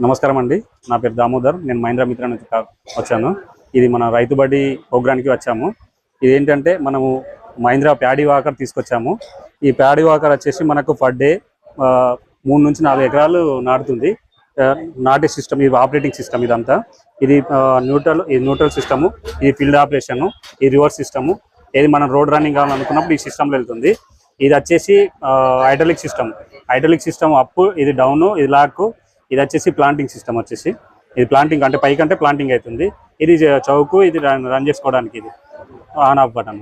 నమస్కారం అండి. నా పేరు దామోదర్. నేను మహీంద్రా మిత్ర నుంచి వచ్చాను. ఇది మన రైతు బడి ప్రోగ్రామ్కి వచ్చాము. ఇదేంటంటే మనము మహీంద్రా ప్యాడీ వాకర్ తీసుకొచ్చాము. ఈ ప్యాడీ వాకర్ వచ్చేసి మనకు పర్ డే 3 నుంచి 4 ఎకరాలు నాటుతుంది. నాటే సిస్టమ్, ఇది ఆపరేటింగ్ సిస్టమ్. ఇదంతా ఇది న్యూట్రల్ సిస్టము, ఇది ఫీల్డ్ ఆపరేషను, ఇది రివర్స్ సిస్టము. ఏది మనం రోడ్ రన్నింగ్ కావాలనుకున్నప్పుడు ఈ సిస్టంలో వెళ్తుంది. ఇది వచ్చేసి హైడ్రాలిక్ సిస్టమ్ అప్, ఇది డౌన్, ఇది లాక్. ఇది వచ్చేసి ప్లాంటింగ్ సిస్టమ్. వచ్చేసి ఇది ప్లాంటింగ్ అంటే పైకంటే ప్లాంటింగ్ అవుతుంది. ఇది చౌకు, ఇది రన్ చేసుకోవడానికి ఇది ఆన్ ఆఫ్ బటన్.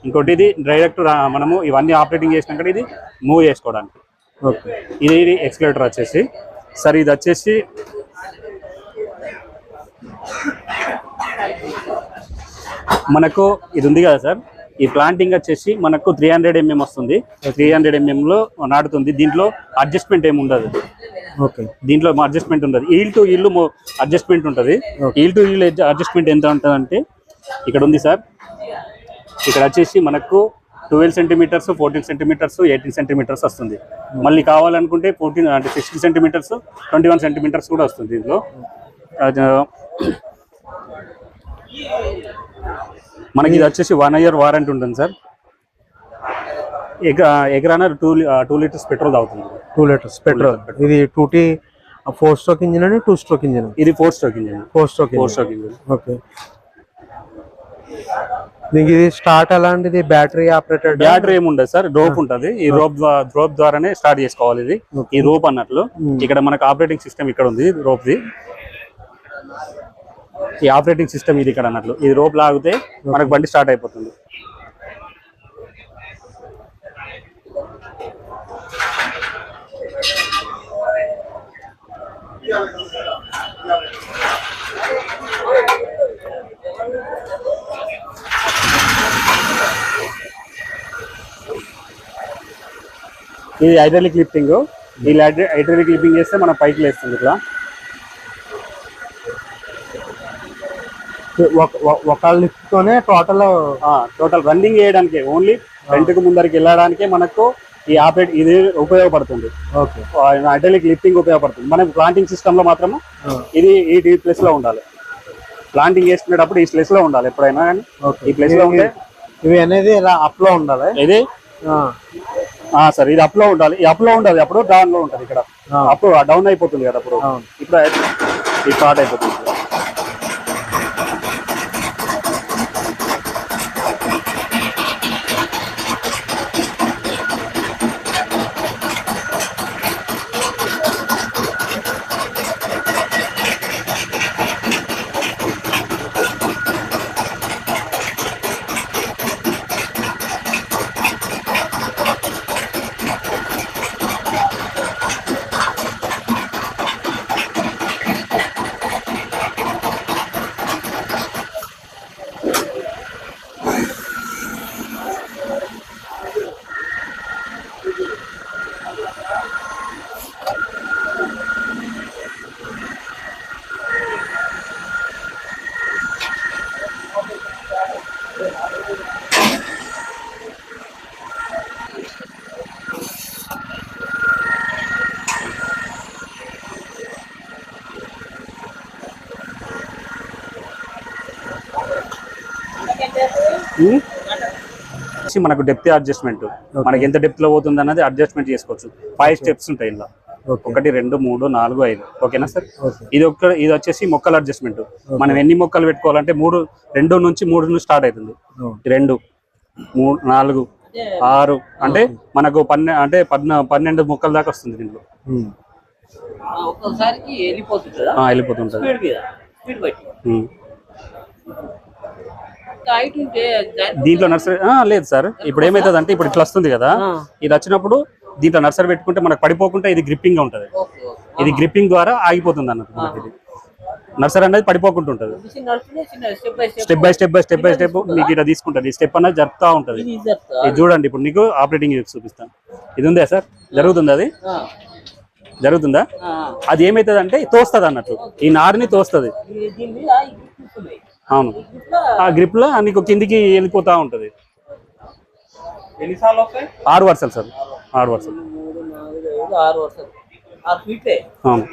ఇంకోటి ఇది డైరెక్ట్ మనము ఇవన్నీ ఆపరేటింగ్ చేసినాక ఇది మూవ్ చేసుకోవడానికి. ఓకే, ఇది ఎక్స్కలేటర్ వచ్చేసి సార్. ఇది వచ్చేసి మనకు ఇది ఉంది కదా సార్, ఈ ప్లాంటింగ్ వచ్చేసి మనకు 300 mm వస్తుంది. 300 mm నాటుతుంది. దీంట్లో అడ్జస్ట్మెంట్ ఏమి ఉండదు. ఓకే, దీంట్లో అడ్జస్ట్మెంట్ ఉండదు. ఈల్ టు ఈల్ అడ్జస్ట్మెంట్ ఉంటుంది. ఈల్ టు ఈల్ అడ్జస్ట్మెంట్ ఎంత ఉంటుంది అంటే ఇక్కడ ఉంది సార్. ఇక్కడ వచ్చేసి మనకు 12 సెంటీమీటర్స్, 14 సెంటీమీటర్స్, 18 సెంటీమీటర్స్ వస్తుంది. మళ్ళీ కావాలనుకుంటే 14 అంటే 16 సెంటీమీటర్స్, 21 సెంటీమీటర్స్ కూడా వస్తుంది. దీంట్లో మనకి ఇది వచ్చేసి 1 year వారంటీ ఉంటుంది సార్. ఎకరాన 2 లీటర్స్ పెట్రోల్ తాగుతుంది. 2 లీటర్స్ పెట్రోల్. ఇది 2T 4 స్ట్రోక్ ఇంజిన్ అండి, 2 స్ట్రోక్ ఇంజిన్? ఇది 4 stroke engine. 4 stroke engine. Okay, దీనికి ఇది స్టార్ట్ ఎలాంటిది? Battery operated? బ్యాటరీ ఏమి ఉండదు సార్, రోప్ ఉంటుంది. ఈ రోప్ ద్వారానే స్టార్ట్ చేసుకోవాలి. ఇది ఈ రోప్ అన్నట్లు. ఇక్కడ మనకు ఆపరేటింగ్ సిస్టమ్ ఇక్కడ ఉంది. రోప్ది ఈ ఆపరేటింగ్ సిస్టమ్ ఇది ఇక్కడ అన్నట్లు. ఇది రోప్ లాగితే మనకు బండి స్టార్ట్ అయిపోతుంది. ఇది హైడ్రాలిక్ లిఫ్టింగ్. ఈ హైడ్రాలిక్ లిఫ్టింగ్ చేస్తే మనం పైకి లేస్తుంది. ఇట్లా ఒక లిఫ్ట్ తోనే టోటల్ రన్నింగ్ చేయడానికి, ఓన్లీ ఫ్రంట్కి ముందరికి వెళ్ళడానికి మనకు ఈ ఇది ఉపయోగపడుతుంది. ఓకే, హైడ్రాలిక్ లిఫ్టింగ్ ఉపయోగపడుతుంది. మనకు ప్లాంటింగ్ సిస్టమ్ లో మాత్రము ఇది ఈ ప్లేస్ లో ఉండాలి. ప్లాంటింగ్ చేసుకునేటప్పుడు ఈ ప్లేస్ లో ఉండాలి ఎప్పుడైనా కానీ. ఈ ప్లేస్ లో ఉంటే ఇవి అనేది ఇలా అప్ లో ఉండాలి. ఇది సార్, ఇది అప్ లో ఉండాలి. ఈ అప్ లో ఉండాలి, అప్పుడు డౌన్ లో ఉంటుంది. ఇక్కడ అప్పుడు డౌన్ అయిపోతుంది కదా, అప్పుడు ఇప్పుడు ఇది స్టార్ట్ అయిపోతుంది. మనకు డెప్త్ అడ్జస్ట్మెంట్, మనకి ఎంత డెప్త్ లో పోతుంది అన్నది అడ్జస్ట్మెంట్ చేసుకోవచ్చు. 5 స్టెప్స్ ఉంటాయి ఇందులో. 1, 2, 3, 4, 5. ఓకేనా సార్? ఇది వచ్చేసి మొక్కల అడ్జస్ట్మెంట్. మనం ఎన్ని మొక్కలు పెట్టుకోవాలంటే 2 నుంచి 3 స్టార్ట్ అవుతుంది. 2, 3, 4, 6 అంటే మనకు 12 మొక్కల దాకా వస్తుంది దీంట్లో. వెళ్ళిపోతుంటది. దీంట్లో నర్సరీ లేదు సార్. ఇప్పుడు ఏమైతుంది అంటే ఇప్పుడు ఇట్లా వస్తుంది కదా, ఇది వచ్చినప్పుడు దీంట్లో నర్సరీ పెట్టుకుంటే మనకు పడిపోకుండా ఇది గ్రిప్పింగ్ గా ఉంటది. ఇది గ్రిప్పింగ్ ద్వారా ఆగిపోతుంది అన్నట్టు. మనకి ఇది నర్సరీ అనేది పడిపోకుండా ఉంటుంది. స్టెప్ బై స్టెప్ మీకు ఇట్లా తీసుకుంటుంది. ఈ స్టెప్ అనేది జరుపుతా ఉంటది. ఇది చూడండి, ఇప్పుడు నీకు ఆపరేటింగ్ చూపిస్తాను. ఇది ఉందా సార్? జరుగుతుంది. అది జరుగుతుందా? అది ఏమైతుంది అంటే తోస్తుంది అన్నట్టు. ఈ నారుని తోస్తుంది. అవును, ఆ గ్రిప్ లో నీకు కిందికి వెళ్ళిపోతా ఉంటది. 6 వరుసలు సార్, 6 వరుసలు. అవును.